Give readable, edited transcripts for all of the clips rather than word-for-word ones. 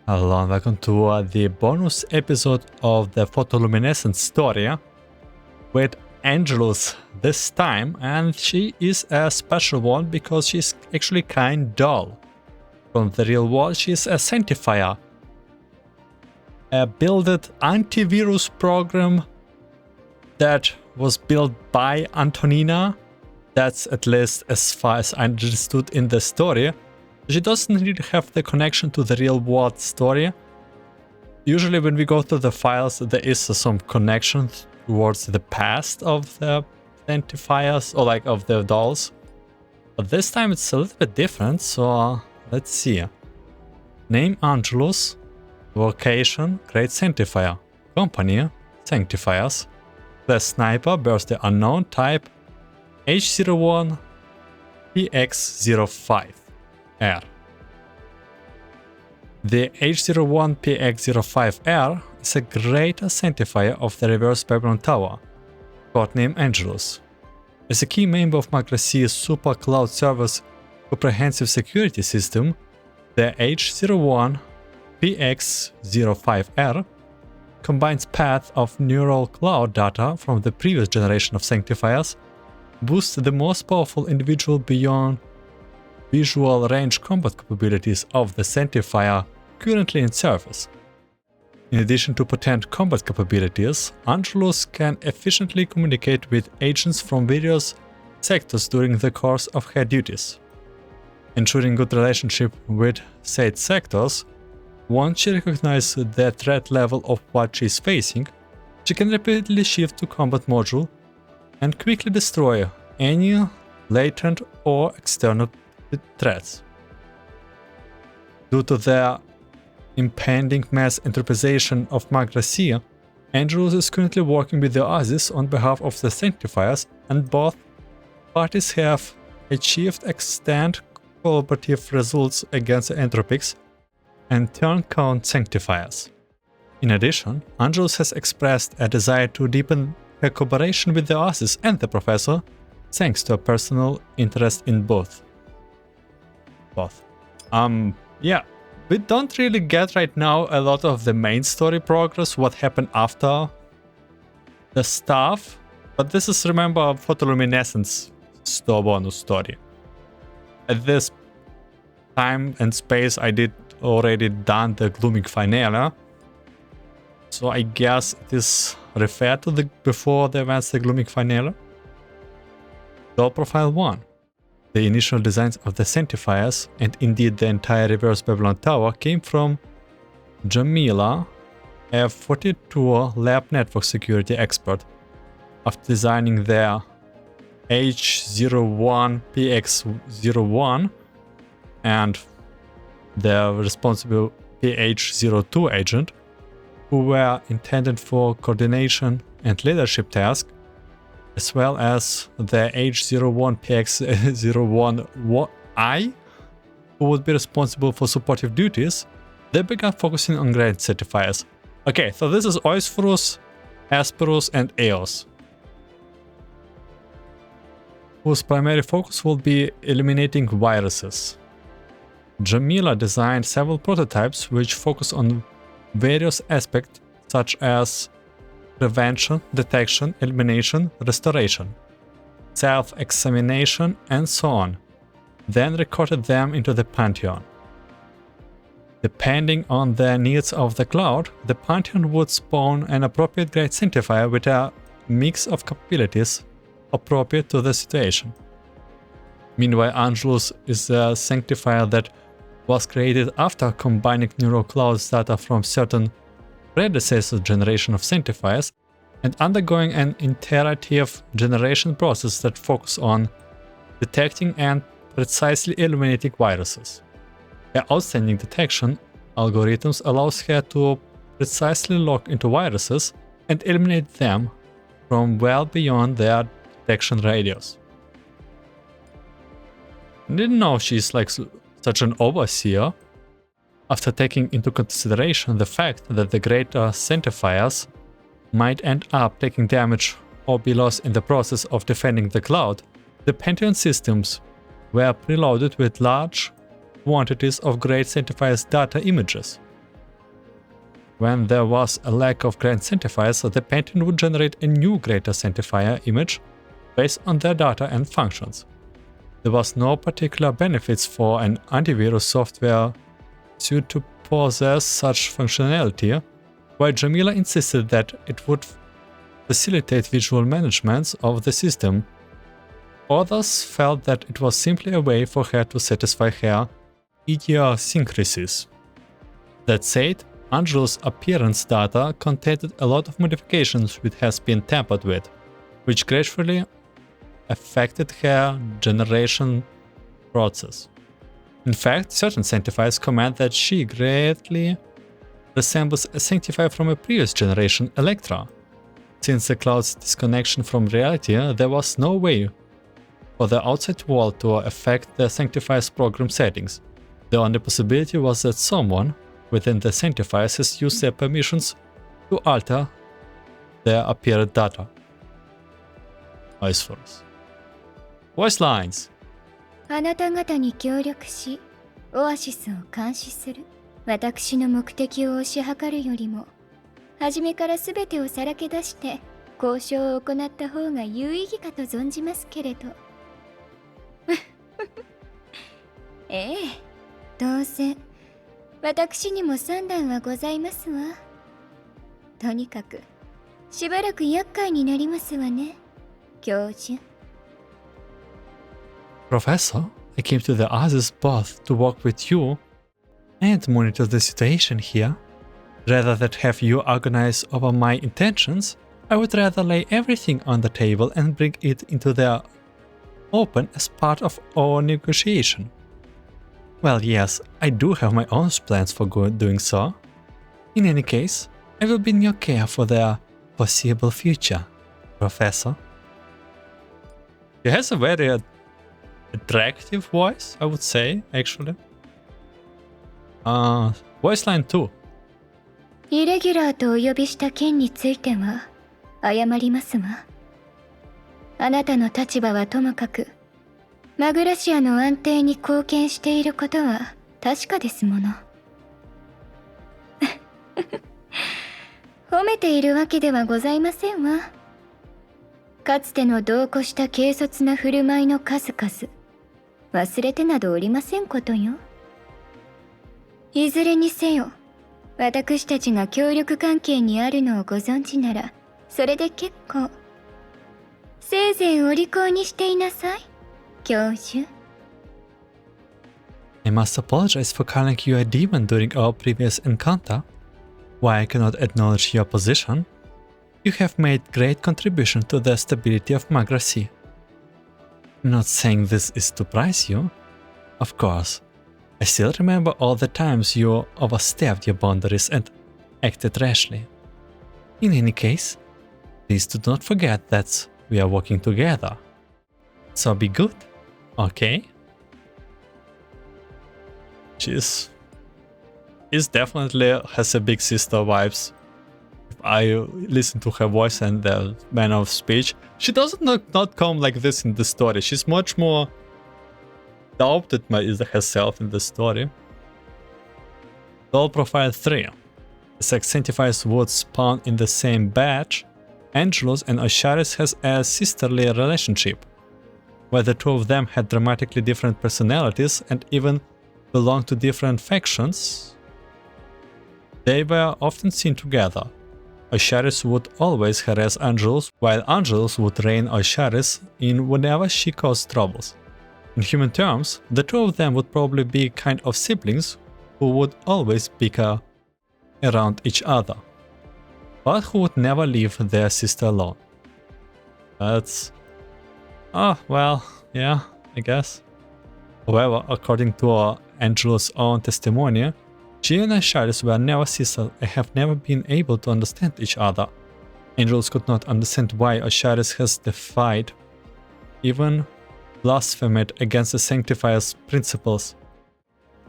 Hello and welcome to the bonus episode of the Photoluminescence story with Angelus this time, and she is a special one because she's actually kind dull. From the real world, she's a Sanctifier, a built antivirus program that was built by Antonina. That's at least as far as I understood in the story. She doesn't really have the connection to the real world story. Usually when we go through the files, there is some connection towards the past of the Sanctifiers, or like of the dolls. But this time it's a little bit different, so let's see. Name Angelus, vocation Great Sanctifier, company Sanctifiers, class Sniper, birthday unknown, type H01-PX05. The H01-PX05R is a great Sanctifier of the Reverse Babylon Tower, codename Angelus. As a key member of Magraci's Super Cloud Service comprehensive security system, the H01-PX05R combines paths of neural cloud data from the previous generation of Sanctifiers, boosts the most powerful individual beyond visual range combat capabilities of the Sanctifier currently in service. In addition to potent combat capabilities, Angelus can efficiently communicate with agents from various sectors during the course of her duties. Ensuring good relationship with said sectors, once she recognizes the threat level of what she is facing, she can rapidly shift to combat module and quickly destroy any latent or external threats. Due to the impending mass interpretation of Magraci, Angelus is currently working with the Oasis on behalf of the Sanctifiers, and both parties have achieved extant collaborative results against the Entropics and turn-count Sanctifiers. In addition, Angelus has expressed a desire to deepen her cooperation with the Oasis and the Professor, thanks to a personal interest in both. Yeah, we don't really get right now a lot of the main story progress, what happened after the stuff, but this is, remember, Photoluminescence bonus story. At this time and space I did already done the Glooming Finale, so I guess it is referred to the before the events the Glooming Finale. Doll Profile 1. The initial designs of the Sanctifiers, and indeed the entire Reverse Babylon Tower, came from Jamila, a 42 lab network security expert. After designing their H01-PX01 and the responsible PH02 agent, who were intended for coordination and leadership tasks, as well as the H01-PX01I, who would be responsible for supportive duties, they began focusing on Great Sanctifiers. Okay, so this is Oasis, Asperus, and Eos, whose primary focus will be eliminating viruses. Jamila designed several prototypes which focus on various aspects such as prevention, detection, elimination, restoration, self-examination, and so on, then recorded them into the Pantheon. Depending on the needs of the cloud, the Pantheon would spawn an appropriate Great Sanctifier with a mix of capabilities appropriate to the situation. Meanwhile, Angelus is a Sanctifier that was created after combining neural clouds data from certain predecessor generation of Sanctifiers and undergoing an iterative generation process that focuses on detecting and precisely eliminating viruses. Her outstanding detection algorithms allows her to precisely lock into viruses and eliminate them from well beyond their detection radius. I didn't know she's like such an overseer. After taking into consideration the fact that the greater Sanctifiers might end up taking damage or be lost in the process of defending the cloud, the Pantheon systems were preloaded with large quantities of Great Sanctifiers data images, When there was a lack of grand Sanctifiers, the painting would generate a new greater Sanctifier image based on their data and functions. There was no particular benefits for an antivirus software suite to possess such functionality, while Jamila insisted that it would facilitate visual management of the system. Others felt that it was simply a way for her to satisfy her idiosyncrasies. That said, Angelus' appearance data contained a lot of modifications which has been tampered with, which gradually affected her generation process. In fact, certain Sanctifiers comment that she greatly resembles a Sanctifier from a previous generation, Electra. Since the cloud's disconnection from reality, there was no way for the outside world to affect the Sanctifier's program settings. The only possibility was that someone within the Sanctifiers has used their permissions to alter their appeared data. Oasis. Voice lines. あなた方に協力し、オアシスを監視する。私の目的を推し量るよりも、初めから全てをさらけ出して交渉を行った方が有意義かと存じますけれど。ええ、当然、私にも算段はございますわ。とにかく、しばらく厄介になりますわね、教授。Professor, I came to the Oasis both to work with you and monitor the situation here. Rather than have you agonize over my intentions, I would rather lay everything on the table and bring it into the open as part of our negotiation. Well, yes, I do have my own plans for doing so. In any case, I will be in your care for the foreseeable future, Professor. He has a very attractive voice, I would say, actually. Voice line 2. イレギュラーとお呼びした件については謝りますわ。あなたの立場はともかく、マグラシアの安定に貢献していることは確かですもの。褒めているわけではございませんわ。かつての度を越した軽率な振る舞いの数々、忘れてなどおりませんことよ。いずれにせよ、私たちが協力関係にあるのをご存知なら、それで結構。せいぜいお利口にしていなさい、教授。I must apologize for calling you a demon during our previous encounter. While I cannot acknowledge your position, you have made great contribution to the stability of Magrassi. I'm not saying this is to praise you. Of course, I still remember all the times you overstepped your boundaries and acted rashly. In any case, please do not forget that we are working together. So be good, okay? She's definitely has a big sister vibes. If I listen to her voice and the manner of speech, she doesn't not come like this in the story. She's much more doubted herself in the story. Doll profile 3. The Sanctifiers would spawn in the same batch. Angelus and Osiris has a sisterly relationship, where the two of them had dramatically different personalities and even belonged to different factions. They were often seen together. Osiris would always harass Angelus, while Angelus would rein Osiris in whenever she caused troubles. In human terms, the two of them would probably be kind of siblings who would always bicker around each other, but who would never leave their sister alone. That's... oh, well, yeah, I guess. However, according to Angelus' own testimony, she and Osiris were never sisters and have never been able to understand each other. Angelus could not understand why Osiris has defied, even blasphemed against the Sanctifiers' principles.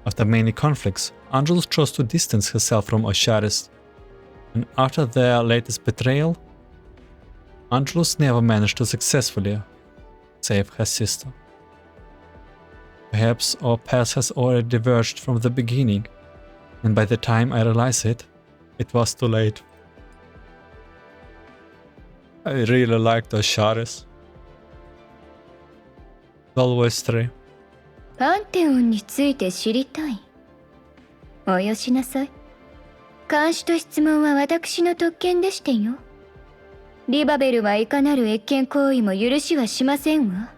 After many conflicts, Angelus chose to distance herself from Osiris, and after their latest betrayal, Angelus never managed to successfully save her sister. Perhaps our path has already diverged from the beginning, and by the time I realize it, It was too late. I really like those Sharis. Always 3. パンテオンについて知りたい。およしなさい。監視と質問は私の特権でしてよ。リバベルはいかなる越権行為も許しはしませんわ。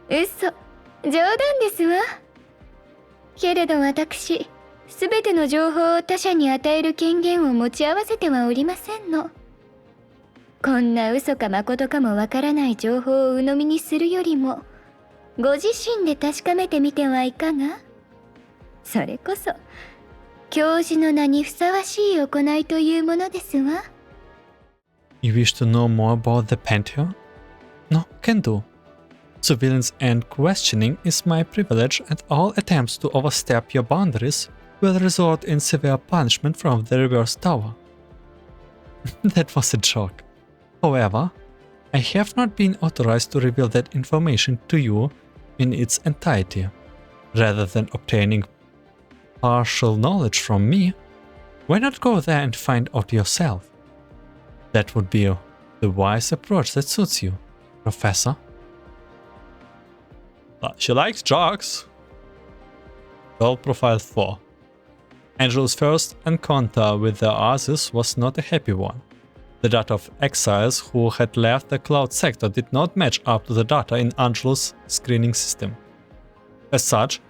嘘、冗談ですわ。けれど私、すべての情報を他者に与える権限を持ち合わせてはおりませんの。こんな嘘か誠かもわからない情報を鵜呑みにするよりも、ご自身で確かめてみてはいかが？それこそ、教授の名にふさわしい行いというものですわ。You wish to know more about the Pantheon? No, can do. Surveillance and questioning is my privilege, and all attempts to overstep your boundaries will result in severe punishment from the reverse tower. That was a joke. However, I have not been authorized to reveal that information to you in its entirety. Rather than obtaining partial knowledge from me, why not go there and find out yourself? That would be the wise approach that suits you, Professor. She likes jokes. Goal profile 4. Angelus' first encounter with the Oasis was not a happy one. The data of exiles who had left the cloud sector did not match up to the data in Angelus' screening system. As such,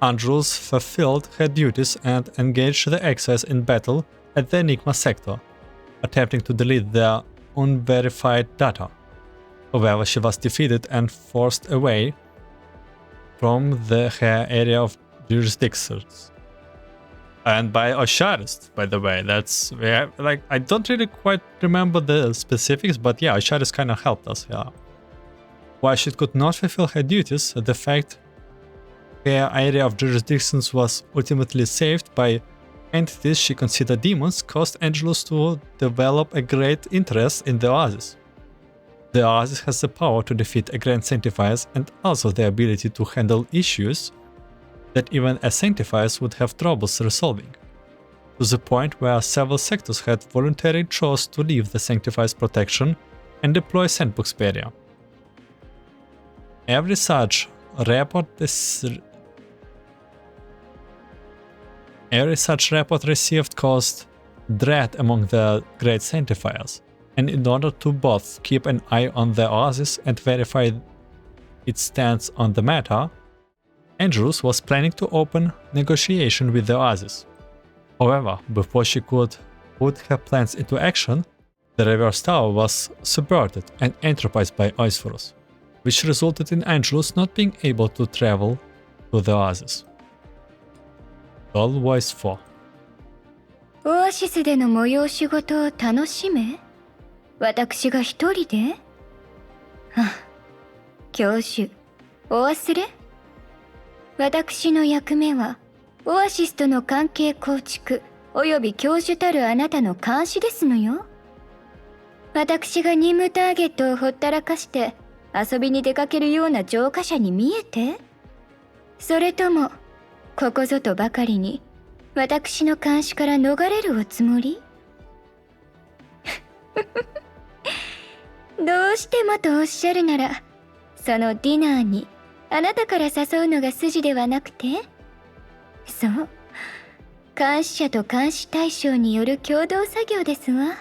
Angelus fulfilled her duties and engaged the exiles in battle at the Enigma sector, attempting to delete their unverified data. However, she was defeated and forced away from her area of jurisdictions. And by Osiris, by the way. That's like, I don't really quite remember the specifics, but yeah, Osiris kind of helped us, yeah. While she could not fulfill her duties, the fact her area of jurisdictions was ultimately saved by entities she considered demons caused Angelus to develop a great interest in the Oasis. The Oasis has the power to defeat a Grand Sanctifiers and also the ability to handle issues that even a Sanctifiers would have troubles resolving, to the point where several sectors had voluntarily chose to leave the Sanctifiers' protection and deploy Sandbox barrier. Every such report received caused dread among the Great Sanctifiers, and in order to both keep an eye on the Oasis and verify its stance on the matter, Angelus was planning to open negotiation with the Oasis. However, before she could put her plans into action, the reverse tower was subverted and enterprised by Oasis, which resulted in Angelus not being able to travel to the Oasis. All Voice 4. オアシスでの催し事を楽しめ？私が一人で？教授、お忘れ？私の役目は、オアシスとの関係構築、および教授たるあなたの監視ですのよ。私が任務ターゲットをほったらかして、遊びに出かけるような浄化者に見えて？それとも、ここぞとばかりに、私の監視から逃れるおつもり？どうしてもとおっしゃるなら、そのディナーにあなたから誘うのが筋ではなくて？そう、監視者と監視対象による共同作業ですわ。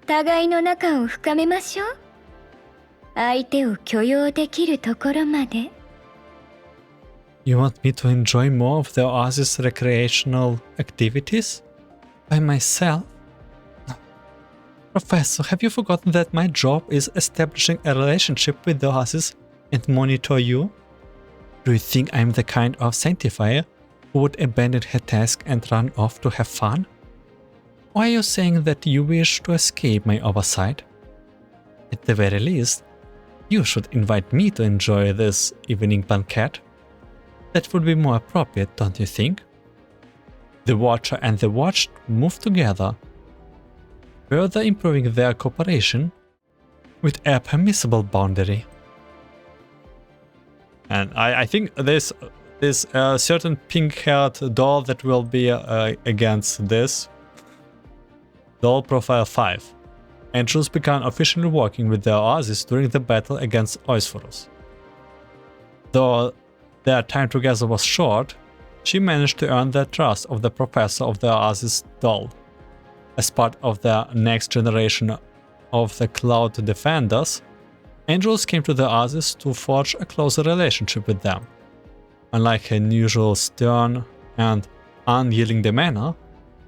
互いの仲を深めましょう。相手を許容できるところまで。You want me to enjoy more of the Oasis recreational activities? By myself? No. Professor, have you forgotten that my job is establishing a relationship with the Oasis and monitor you? Do you think I'm the kind of Sanctifier who would abandon her task and run off to have fun? Or are you saying that you wish to escape my oversight? At the very least, you should invite me to enjoy this evening banquet. That would be more appropriate, don't you think? The Watcher and the Watched move together, further improving their cooperation with a permissible boundary. And I think this this certain pink-haired doll that will be against this. Doll profile 5. Angelus began officially working with the Oasis during the battle against Oasis. Though their time together was short, she managed to earn the trust of the professor of the Oasis doll. As part of the next generation of the Cloud Defenders, Angelus came to the Oasis to forge a closer relationship with them. Unlike her usual stern and unyielding demeanor,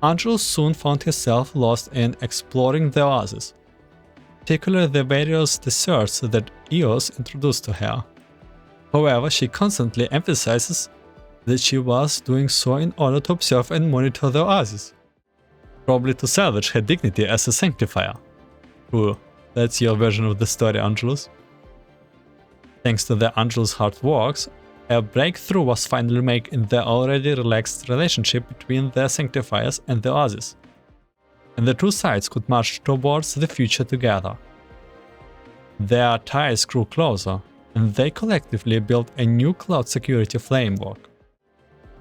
Angelus soon found herself lost in exploring the Oasis, particularly the various desserts that Eos introduced to her. However, she constantly emphasizes that she was doing so in order to observe and monitor the Oasis, probably to salvage her dignity as a Sanctifier. True, that's your version of the story, Angelus. Thanks to the Angelus' hard works, a breakthrough was finally made in the already relaxed relationship between the Sanctifiers and the Oasis, and the two sides could march towards the future together. Their ties grew closer, and they collectively built a new cloud security framework.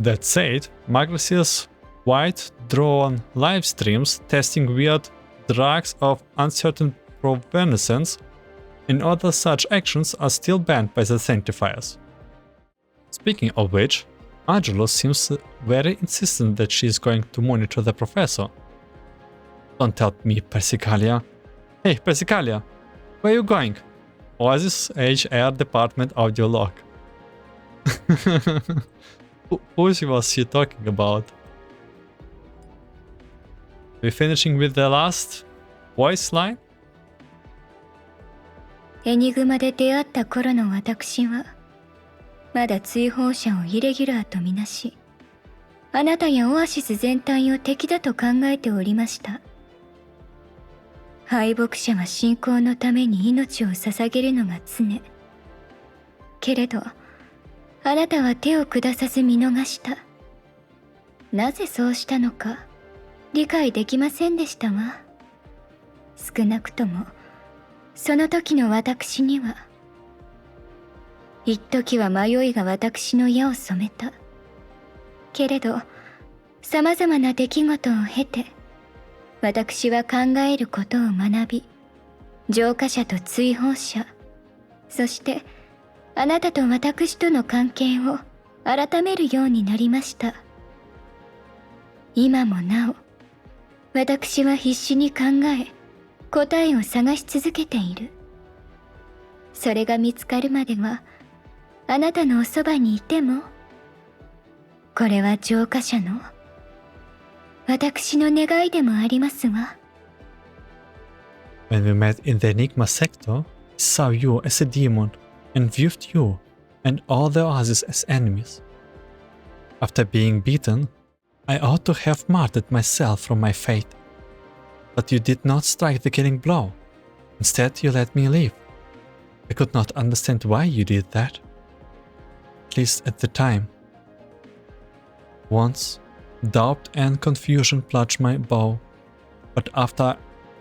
That said, Magnus's wide-drawn live streams testing weird drugs of uncertain provenience and other such actions are still banned by the Sanctifiers. Speaking of which, Angelus seems very insistent that she is going to monitor the professor. Don't tell me, Persicalia. Hey, Persicalia, where are you going? Oasis HR Department audio log. Who was she talking about? We're finishing with the last voice line? エニグマで出会った頃の私はまだ追放者をイレギュラーとみなし、あなたやオアシス全体を敵だと考えておりました。敗北者は信仰のために命を捧げるのが常。けれど、あなたは手を下さず見逃した。なぜそうしたのか理解できませんでしたわ。少なくともその時の私には。一時は迷いが私の矢を染めた。けれど、様々な出来事を経て、私は考えることを学び、浄化者と追放者、そしてあなたと私との関係を改めるようになりました。今もなお、私は必死に考え、答えを探し続けている。それが見つかるまでは、あなたのおそばにいても、これは浄化者の私の願いでもありますわ。When we met in the Enigma sector, I saw you as a demon and viewed you and all the Oasis as enemies. After being beaten, I ought to have martyred myself from my fate. But you did not strike the killing blow. Instead, you let me live. I could not understand why you did that. At least at the time. Once, doubt and confusion plunged my bow, but after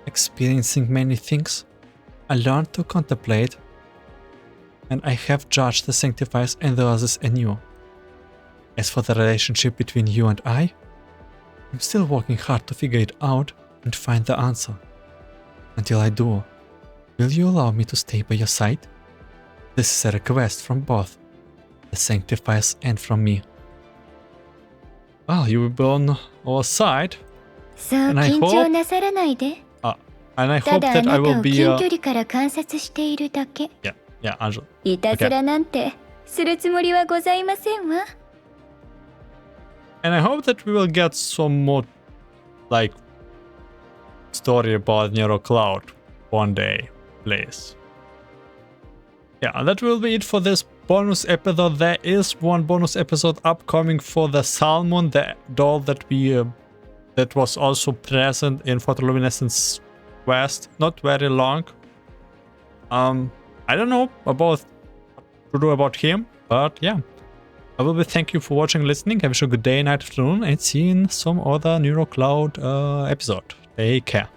experiencing many things, I learned to contemplate, and I have judged the Sanctifiers and the Oasis anew. As for the relationship between you and I, I'm still working hard to figure it out and find the answer. Until I do, will you allow me to stay by your side? This is a request from both the Sanctifiers and from me. Well, you will be on our side. And I hope that I will be Yeah, Angel. And I hope that we will get some more, like, story about Nero Cloud one day, please. Yeah, that will be it for this bonus episode. There is one bonus episode upcoming for the Salmon, the doll that that was also present in Photoluminescence quest. Not very long. I don't know about to do about him, but yeah. I will be thank you for watching and listening. I wish you a good day, night, afternoon, and see you in some other Neuro Cloud episode. Take care.